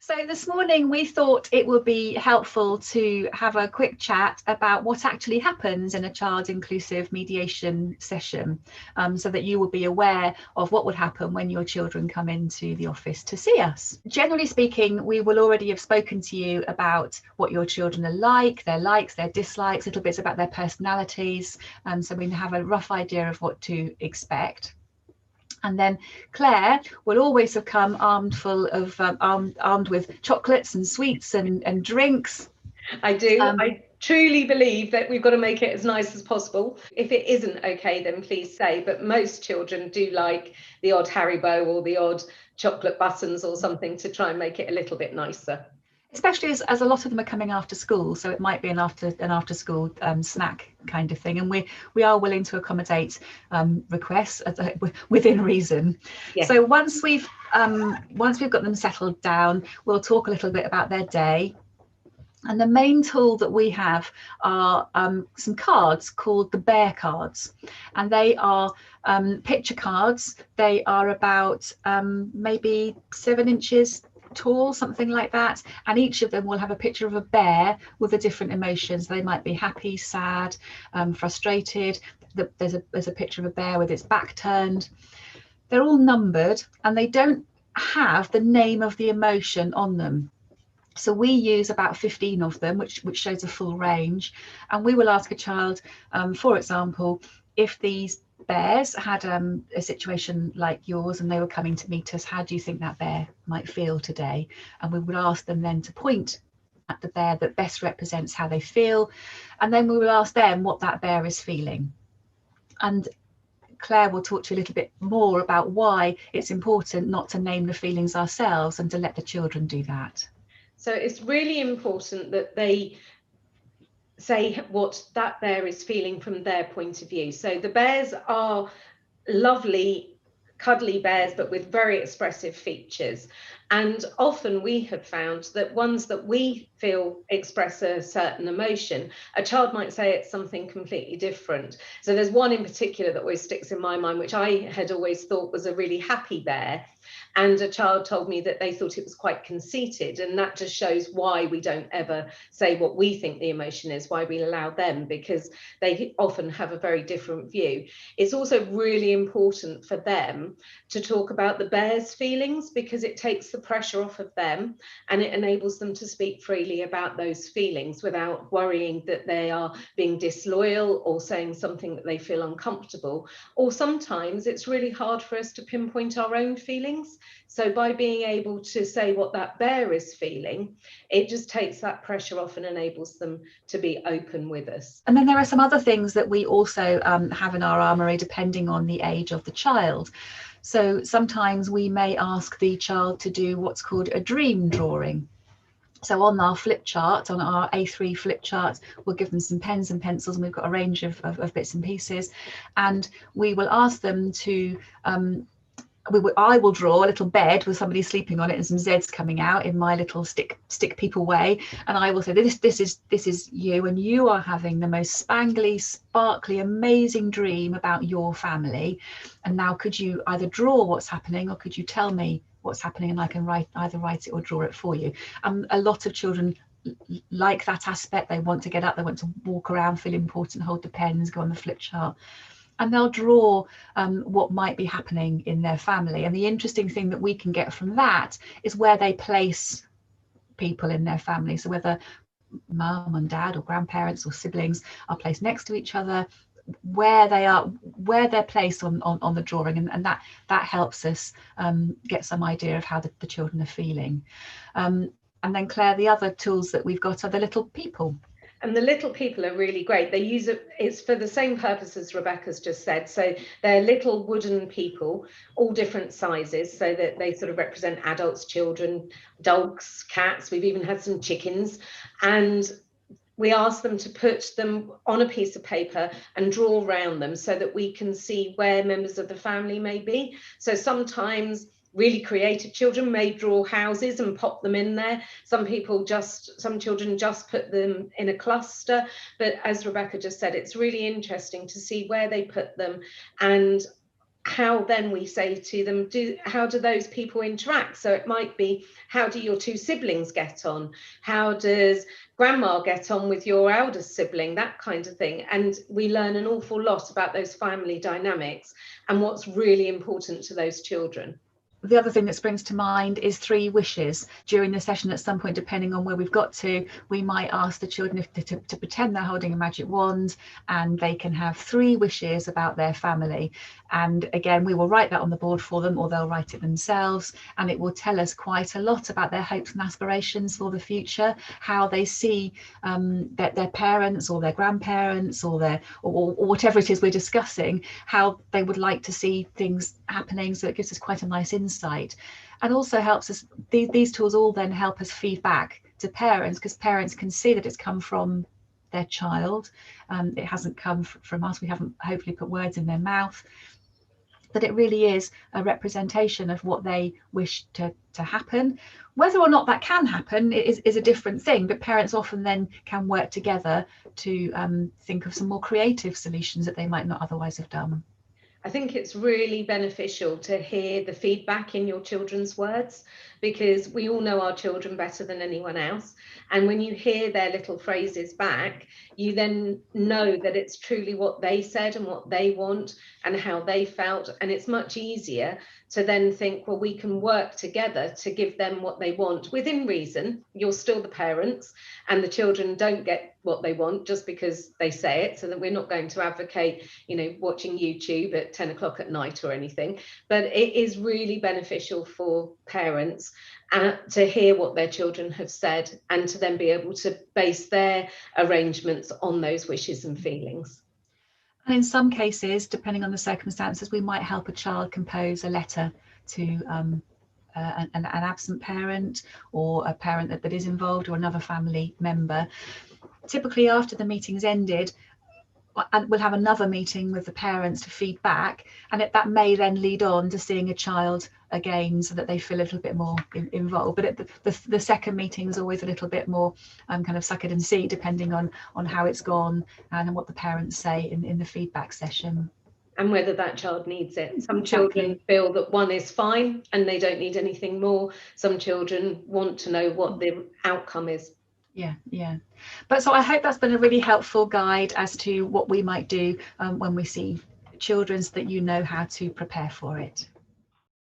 So this morning we thought it would be helpful to have a quick chat about what actually happens in a child inclusive mediation session, so that you will be aware of what would happen when your children come into the office to see us. Generally speaking, we will already have spoken to you about what your children are like, their likes, their dislikes, little bits about their personalities, so we have a rough idea of what to expect. And then Claire will always have come armed with chocolates and sweets and drinks. I do. I truly believe that we've got to make it as nice as possible. If it isn't okay, then please say. But most children do like the odd Haribo or the odd chocolate buttons or something to try and make it a little bit nicer. Especially as a lot of them are coming after school, so it might be an after school snack kind of thing, and we are willing to accommodate requests within reason. Yes. So once we've got them settled down, we'll talk a little bit about their day. And the main tool that we have are some cards called the bear cards, and they are picture cards. They are about maybe 7 inches tall, something like that, and each of them will have a picture of a bear with the different emotions. They might be happy, sad, frustrated. There's a picture of a bear with its back turned. They're all numbered and they don't have the name of the emotion on them. So we use about 15 of them, which shows a full range, and we will ask a child, for example, if these bears had a situation like yours and they were coming to meet us, how do you think that bear might feel today? And we would ask them then to point at the bear that best represents how they feel, and then we will ask them what that bear is feeling. And Claire will talk to you a little bit more about why it's important not to name the feelings ourselves and to let the children do that. So it's really important that they say what that bear is feeling from their point of view. So the bears are lovely, cuddly bears, but with very expressive features. And often we have found that ones that we feel express a certain emotion, a child might say it's something completely different. So there's one in particular that always sticks in my mind, which I had always thought was a really happy bear. And a child told me that they thought it was quite conceited. And that just shows why we don't ever say what we think the emotion is, why we allow them, because they often have a very different view. It's also really important for them to talk about the bear's feelings, because it takes the pressure off of them and it enables them to speak freely about those feelings without worrying that they are being disloyal or saying something that they feel uncomfortable. Or sometimes it's really hard for us to pinpoint our own feelings. So by being able to say what that bear is feeling, it just takes that pressure off and enables them to be open with us. And then there are some other things that we also have in our armoury depending on the age of the child. So sometimes we may ask the child to do what's called a dream drawing. So on our flip chart, on our A3 flip chart, we'll give them some pens and pencils, and we've got a range of bits and pieces, and we will ask them to I will draw a little bed with somebody sleeping on it and some Z's coming out in my little stick people way, and I will say this is you, and you are having the most spangly, sparkly, amazing dream about your family, and now could you either draw what's happening or could you tell me what's happening, and I can either write it or draw it for you. A lot of children like that aspect. They want to get up, they want to walk around, feel important, hold the pens, go on the flip chart, and they'll draw what might be happening in their family. And the interesting thing that we can get from that is where they place people in their family. So whether mum and dad or grandparents or siblings are placed next to each other, where they're placed on the drawing, and that helps us get some idea of how the children are feeling. And then Claire, the other tools that we've got are the little people. And the little people are really great. They use it's for the same purpose as Rebecca's just said. So they're little wooden people, all different sizes, so that they sort of represent adults, children, dogs, cats. We've even had some chickens. And we ask them to put them on a piece of paper and draw around them so that we can see where members of the family may be. So sometimes really creative children may draw houses and pop them in there. Some children just put them in a cluster. But as Rebecca just said, it's really interesting to see where they put them and how then we say to them, how do those people interact? So it might be, how do your two siblings get on? How does grandma get on with your eldest sibling? That kind of thing. And we learn an awful lot about those family dynamics and what's really important to those children. The other thing that springs to mind is 3 wishes. During the session at some point, depending on where we've got to, we might ask the children to pretend they're holding a magic wand, and they can have 3 wishes about their family. And again, we will write that on the board for them, or they'll write it themselves, and it will tell us quite a lot about their hopes and aspirations for the future, how they see their parents or their grandparents or whatever it is we're discussing, how they would like to see things happening. So it gives us quite a nice insight, and also helps us, these tools all then help us feed back to parents, because parents can see that it's come from their child. It hasn't come from us. We haven't hopefully put words in their mouth, that it really is a representation of what they wish to happen. Whether or not that can happen is a different thing, but parents often then can work together to think of some more creative solutions that they might not otherwise have done. I think it's really beneficial to hear the feedback in your children's words, because we all know our children better than anyone else. And when you hear their little phrases back, you then know that it's truly what they said and what they want and how they felt. And it's much easier to then think, well, we can work together to give them what they want within reason. You're still the parents, and the children don't get what they want just because they say it, so that we're not going to advocate, watching YouTube at 10 o'clock at night or anything. But it is really beneficial for parents to hear what their children have said, and to then be able to base their arrangements on those wishes and feelings. And in some cases, depending on the circumstances, we might help a child compose a letter to an absent parent, or a parent that is involved, or another family member. Typically after the meeting's ended, and we'll have another meeting with the parents to feed back, and that may then lead on to seeing a child again, so that they feel a little bit more involved. But the second meeting is always a little bit more kind of suck it and see, depending on how it's gone and what the parents say in the feedback session. And whether that child needs it. Some children feel that one is fine and they don't need anything more. Some children want to know what the outcome is. Yeah. But so I hope that's been a really helpful guide as to what we might do when we see children, so that you know how to prepare for it.